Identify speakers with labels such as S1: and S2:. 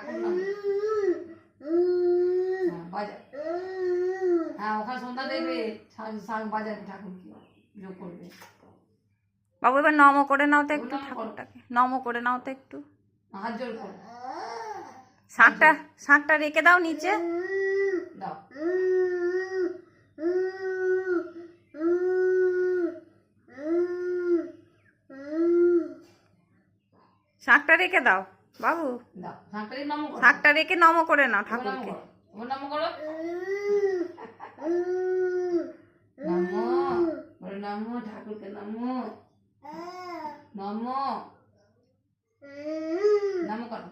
S1: ঠাকুর নাম বাজা। হ্যাঁ ওখানে সন্ধ্যা দেবে, শাঁখ বাজাবে, ঠাকুরকে যোগ করবে।
S2: বাবু এবার নম করে নাও তো একটু ঠাকুরটাকে, নম করে নাও তো একটু,
S1: হাত জোর করো।
S2: শাঁখটা রেখে দাও নিচে,
S1: দাও।
S2: শাঁখটা রেখে দাও বাবু,
S1: দাও শাঁখটা নম করো।
S2: শাঁখটা রেখে নম করে নাও ঠাকুরকে।
S1: নম করো। নমো বলো, নমো ঠাকুরকে, নমো নমো নম করো।